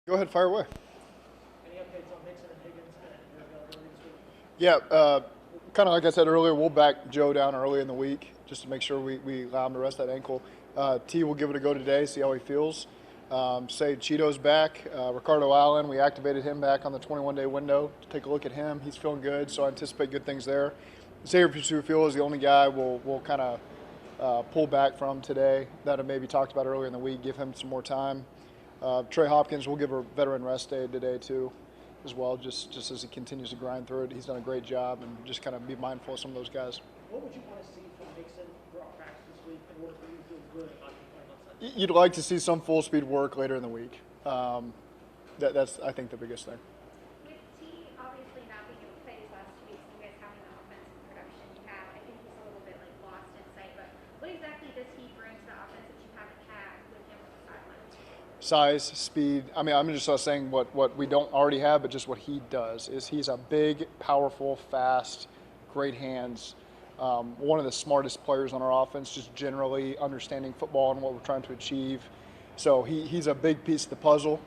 Go ahead, fire away. Any updates on Mixon and Higgins and their availability this week? Yeah, kind of like I said earlier, we'll back Joe down early in the week just to make sure we allow him to rest that ankle. T will give it a go today, see how he feels. Say Cheeto's back. Ricardo Allen, we activated him back on the 21-day window to take a look at him. He's feeling good, so I anticipate good things there. Xavier Pursuit-Field is the only guy we'll kind of pull back from today that I maybe talked about earlier in the week, give him some more time. Trey Hopkins, we'll give a veteran rest day today too, as well, just as he continues to grind through it. He's done a great job, and just kind of be mindful of some of those guys. What would you want to see from Mixon throughout practice this week in order for you to feel good about him playing on Sunday? You'd like to see some full speed work later in the week. That's I think the biggest thing. With T obviously not being able to play these last 2 weeks, and you guys having the offensive production you have, I think he's a little bit like lost in sight. But what exactly does he bring to the offense that you haven't had with him on the sidelines? Size, speed. I mean, I'm just saying what we don't already have, but just what he does is he's a big, powerful, fast, great hands. One of the smartest players on our offense, just generally understanding football and what we're trying to achieve. So he's a big piece of the puzzle.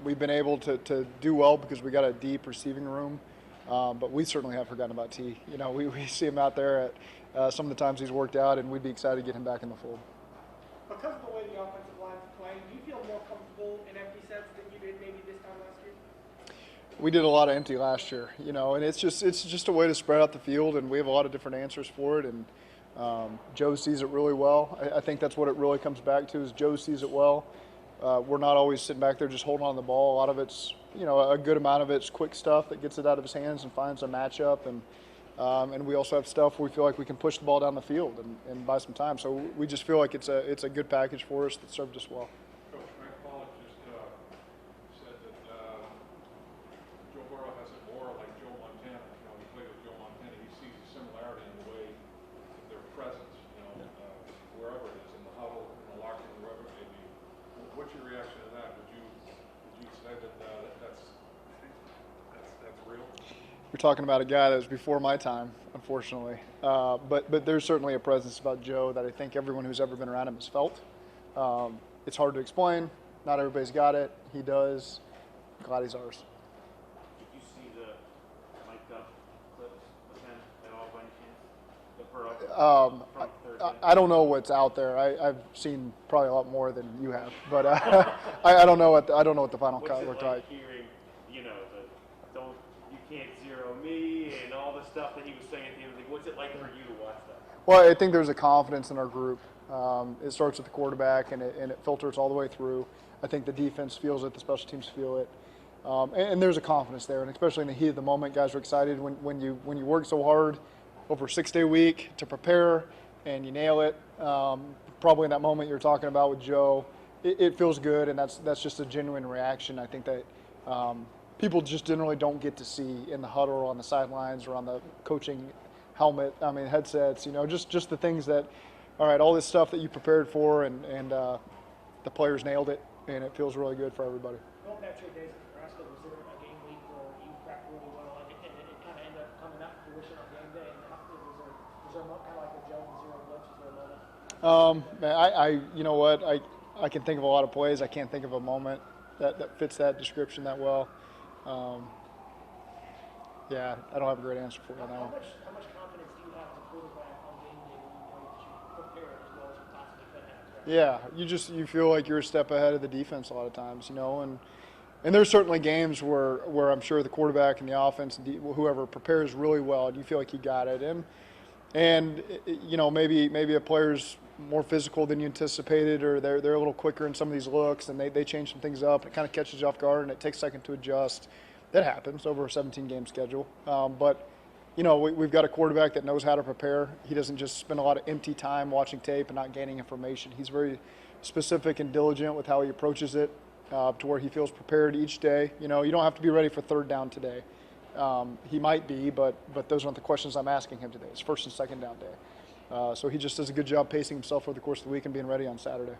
We've been able to do well because we got a deep receiving room, but we certainly have forgotten about T. You know, we see him out there at some of the times he's worked out, and we'd be excited to get him back in the fold. Because of the way the offensive line is playing, do you feel more comfortable in empty sets than you did maybe this time last year? We did a lot of empty last year, you know, and it's just a way to spread out the field, and we have a lot of different answers for it. And Joe sees it really well. I think that's what it really comes back to is Joe sees it well. We're not always sitting back there just holding on to the ball. A lot of it's, you know, a good amount of it's quick stuff that gets it out of his hands and finds a matchup. And we also have stuff where we feel like we can push the ball down the field and buy some time. So we just feel like it's a good package for us that served us well. Coach Frank Pollock just said that Joe Burrow has it more like Joe Montana. You know, he played with Joe Montana. He sees a similarity in the way their presence, you know, wherever it is, in the huddle, in the locker room, wherever it may be. What's your reaction to that? Would you say that that's real? We're talking about a guy that was before my time, unfortunately. But there's certainly a presence about Joe that I think everyone who's ever been around him has felt. It's hard to explain. Not everybody's got it. He does. Glad he's ours. Did you see the mic'd up clips of him at all by any chance? The Burrow from Thursday? I don't know what's out there. I've seen probably a lot more than you have, but I don't know what the final What's cut it looked like like. hearing, you know, you can't zero me and all the stuff that he was saying at the end of the league? What's it like for you to watch that? Well, I think there's a confidence in our group. It starts with the quarterback, and it filters all the way through. I think the defense feels it, the special teams feel it, and there's a confidence there. And especially in the heat of the moment, guys are excited when you work so hard over a 6-day week to prepare and you nail it. Probably in that moment you're talking about with Joe, it feels good, and that's just a genuine reaction. I think that people just generally don't get to see in the huddle or on the sidelines or on the coaching helmet. I mean, headsets. You know, just the things that. All right, all this stuff that you prepared for, and the players nailed it, and it feels really good for everybody. Going back to your days at Nebraska, was there a game week where you prepped really well and it kind of ended up coming up to fruition on game day? And was there kind of like a Joe and zero blitz? Was there a moment? You know what? I can think of a lot of plays. I can't think of a moment that fits that description that well. Yeah, I don't have a great answer for you on that one. How much confidence do you have as a quarterback on game day when you know that you prepared as well as you possibly could have? Yeah, you feel like you're a step ahead of the defense a lot of times, you know, and there's certainly games where I'm sure the quarterback and the offense and whoever prepares really well, and you feel like you got it, and you know maybe a player's more physical than you anticipated, or they're a little quicker in some of these looks, and they change some things up. It kind of catches you off guard, and it takes a second to adjust. That happens over a 17-game schedule, but. You know, we've got a quarterback that knows how to prepare. He doesn't just spend a lot of empty time watching tape and not gaining information. He's very specific and diligent with how he approaches it to where he feels prepared each day. You know, you don't have to be ready for third down today. He might be, but those aren't the questions I'm asking him today. It's first and second down day. So he just does a good job pacing himself over the course of the week and being ready on Saturday.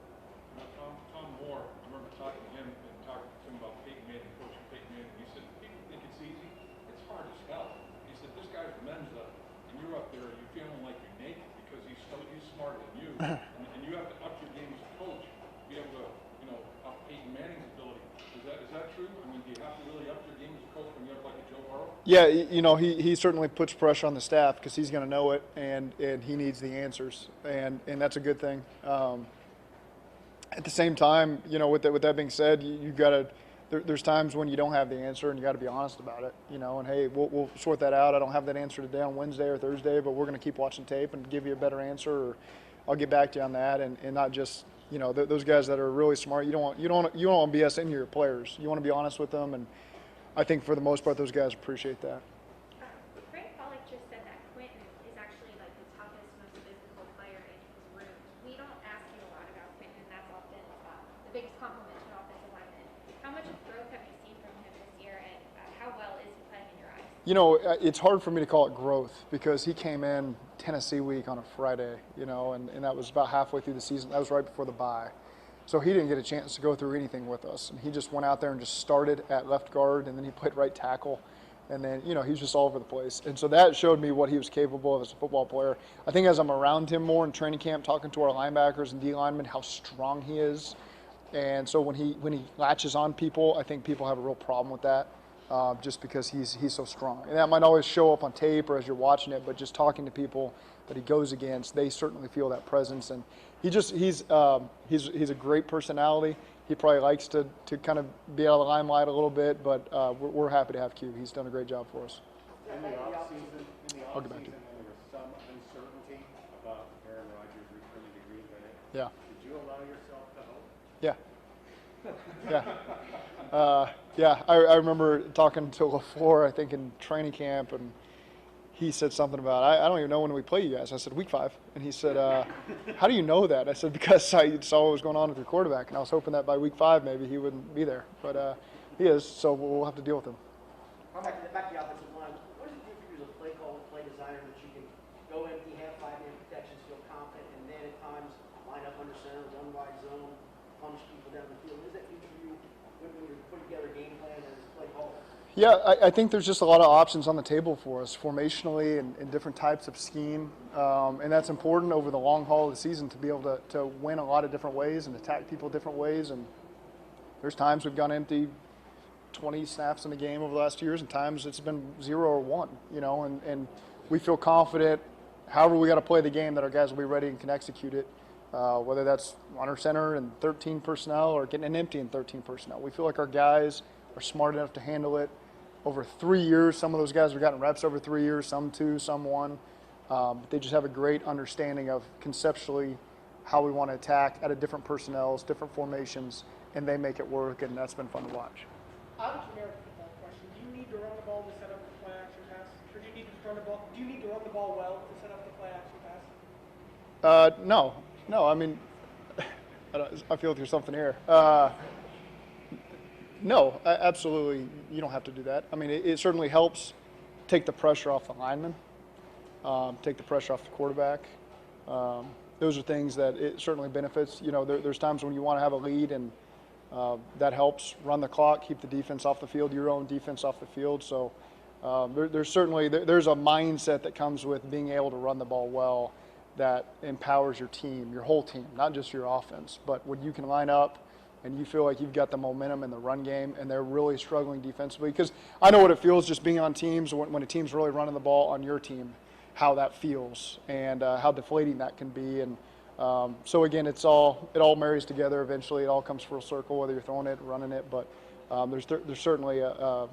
Tom Moore, I remember talking to him and talking to him about Peyton Manning, coaching Peyton Manning. He said, people think it's easy. It's hard as hell. He said, this guy's Menza, and you're up there, you're feeling like you're naked because he's smarter than you, and you have to up your game as a coach to be able to, you know, up Peyton Manning's ability. Is that that true? I mean, do you have to really up your game as a coach when you have like a Joe Burrow? Yeah, he certainly puts pressure on the staff because he's going to know it, and he needs the answers, and that's a good thing. At the same time, with that being said, you got to. There's times when you don't have the answer, and you got to be honest about it. And hey, we'll sort that out. I don't have that answer today on Wednesday or Thursday, but we're going to keep watching tape and give you a better answer, or I'll get back to you on that, and not just those guys that are really smart. You don't want BS into your players. You want to be honest with them, and I think for the most part, those guys appreciate that. Frank Pollock just said that Quentin is actually like the toughest, most physical player in his room. We don't ask you a lot about Quentin, and that's often the biggest compliment to an offensive lineman. How much growth have you seen from him this year, and how well is he playing in your eyes? It's hard for me to call it growth because he came in Tennessee week on a Friday, and that was about halfway through the season. That was right before the bye. So he didn't get a chance to go through anything with us. And he just went out there and just started at left guard, and then he played right tackle. And then, he was just all over the place. And so that showed me what he was capable of as a football player. I think as I'm around him more in training camp, talking to our linebackers and D linemen, how strong he is. And so when he latches on people, I think people have a real problem with that, just because he's so strong. And that might always show up on tape or as you're watching it, but just talking to people that he goes against, they certainly feel that presence. And he's a great personality. He probably likes to kind of be out of the limelight a little bit, but we're happy to have Q. He's done a great job for us. In the offseason, I'll get back to you. there was some uncertainty about Aaron Rodgers returning to Green Bay. Yeah. Did you allow yourself to hope? Yeah. Yeah. I remember talking to LaFleur, I think, in training camp, and he said something about, I don't even know when we play you guys. I said, week 5. And he said, how do you know that? I said, because I saw what was going on with your quarterback, and I was hoping that by week 5 maybe he wouldn't be there. But he is, so we'll have to deal with him. Back to the offensive line. What does it do for you as a play caller, play designer, that you can go empty, have 5-man protections, feel confident, and then at times line up under center, run wide zone, punish people down the field? What does that do for you when you're putting together a game plan as a play caller? Yeah, I think there's just a lot of options on the table for us formationally and different types of scheme. And that's important over the long haul of the season to be able to win a lot of different ways and attack people different ways. And there's times we've gone empty 20 snaps in a game over the last 2 years, and times it's been 0 or 1, and we feel confident however we got to play the game that our guys will be ready and can execute it, whether that's under center and 13 personnel or getting an empty in 13 personnel. We feel like our guys are smart enough to handle it. Over 3 years, some of those guys have gotten reps over 3 years, some 2, some 1. But they just have a great understanding of conceptually how we want to attack out of different personnels, different formations, and they make it work, and that's been fun to watch. Out of generic football question, do you need to run the ball to set up the play action pass? Or do you need to run the ball? Do you need to run the ball well to set up the play action pass? No. I mean, I feel like there's something here. No, absolutely. You don't have to do that. I mean, it certainly helps take the pressure off the lineman, take the pressure off the quarterback. Those are things that it certainly benefits. There's times when you want to have a lead, and that helps run the clock, keep the defense off the field, your own defense off the field. So there's a mindset that comes with being able to run the ball well that empowers your team, your whole team, not just your offense. But when you can line up and you feel like you've got the momentum in the run game and they're really struggling defensively, because I know what it feels just being on teams when a team's really running the ball on your team, how that feels and how deflating that can be. And so again, it all marries together eventually. It all comes full circle, whether you're throwing it, running it. But there's certainly a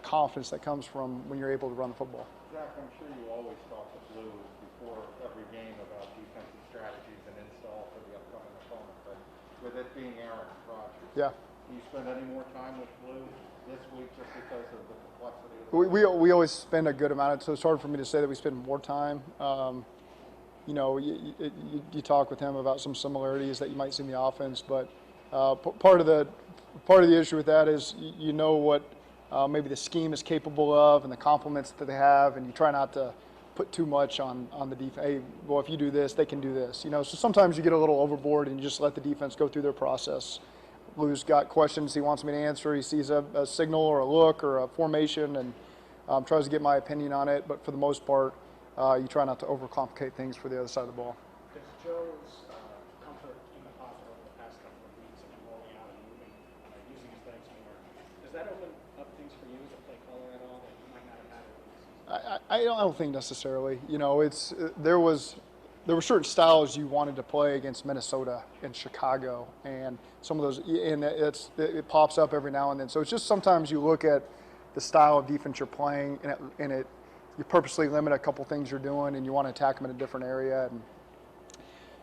confidence that comes from when you're able to run the football. Zach, I'm sure you always talk to Blue before every game about defensive strategies and install for the upcoming opponent. But with it being Aaron Rodgers, Yeah. do you spend any more time with Blue this week just because of the complexity of the We always spend a good amount, so it's hard for me to say that we spend more time. You talk with him about some similarities that you might see in the offense, but part of the issue with that is what maybe the scheme is capable of and the complements that they have, and you try not to put too much on the defense. Hey, well, if you do this, they can do this. So sometimes you get a little overboard and you just let the defense go through their process. Lou's got questions he wants me to answer. He sees a signal or a look or a formation and tries to get my opinion on it. But for the most part, you try not to overcomplicate things for the other side of the ball. Does Joe's comfort in the pocket over the past couple of weeks and rolling out and moving, using his legs more, I don't think necessarily. You know, there were certain styles you wanted to play against Minnesota and Chicago, and some of those, and it pops up every now and then. So it's just sometimes you look at the style of defense you're playing, and you purposely limit a couple things you're doing, and you want to attack them in a different area,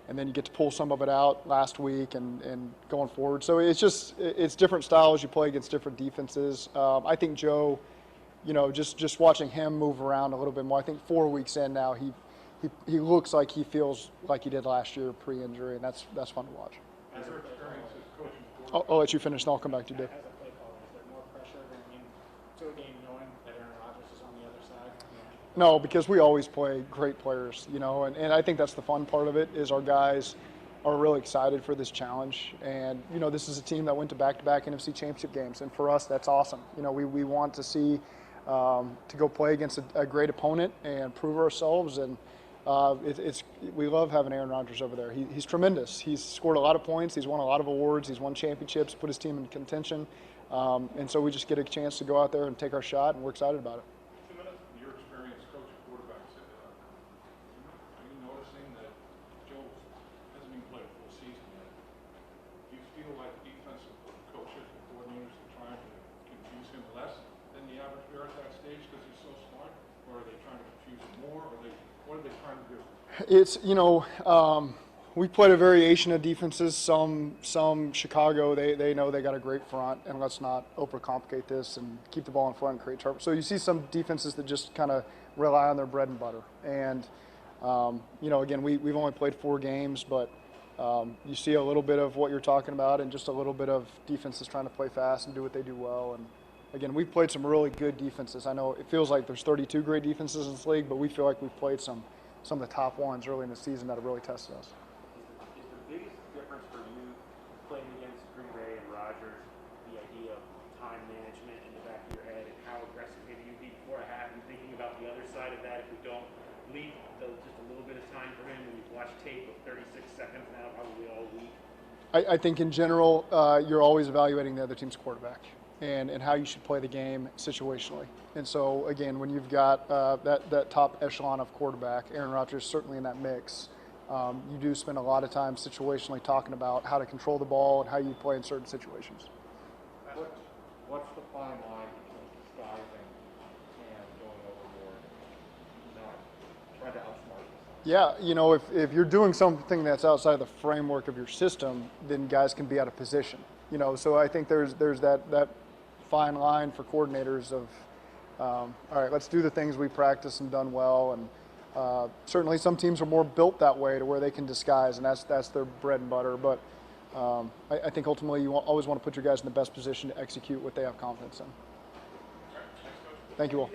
and then you get to pull some of it out last week and going forward. So it's different styles you play against different defenses. I think Joe, you know, just watching him move around a little bit more. I think 4 weeks in now, he looks like he feels like he did last year pre-injury, and that's fun to watch. As your experience as coaching I'll let you finish, and I'll come back to you, Dave. As a play caller, is there more pressure going into a game knowing that Aaron Rodgers is on the other side? No, because we always play great players, you know, and I think that's the fun part of it is our guys are really excited for this challenge. And, you know, this is a team that went to back-to-back NFC Championship games, and for us, that's awesome. You know, we want to see to go play against a great opponent and prove ourselves, and we love having Aaron Rodgers over there. He's tremendous. He's scored a lot of points. He's won a lot of awards. He's won championships, put his team in contention, and so we just get a chance to go out there and take our shot, and we're excited about it. your experience coaching quarterbacks, are you noticing that Joe hasn't even played a full season yet? Do you feel like defensive coaches and coordinators are trying to confuse him less than the average player at that stage because he's so smart? Or are they trying to confuse him more? What are they trying to do? It's, you know, we played a variation of defenses. Some Chicago, they know they got a great front, and let's not overcomplicate this and keep the ball in front and create turnovers. So you see some defenses that just kind of rely on their bread and butter. And, you know, again, we've only played 4 games, but you see a little bit of what you're talking about and just a little bit of defenses trying to play fast and do what they do well. And, again, we've played some really good defenses. I know it feels like there's 32 great defenses in this league, but we feel like we've played some of the top ones early in the season that have really tested us. Is the biggest difference for you playing against Green Bay and Rodgers the idea of time management in the back of your head and how aggressive maybe you be before a half and thinking about the other side of that if we don't leave just a little bit of time for him when you've watched tape of 36 seconds now probably all week? I think in general you're always evaluating the other team's quarterback and how you should play the game situationally. And so, again, when you've got that top echelon of quarterback, Aaron Rodgers certainly in that mix, you do spend a lot of time situationally talking about how to control the ball and how you play in certain situations. What's the fine line between disguising and going overboard, not trying to outsmart yourself? Yeah, you know, if you're doing something that's outside the framework of your system, then guys can be out of position. You know, so I think there's that fine line for coordinators of, all right, let's do the things we practice and done well, and certainly some teams are more built that way to where they can disguise, and that's their bread and butter. But I think ultimately you always want to put your guys in the best position to execute what they have confidence in. Thank you all.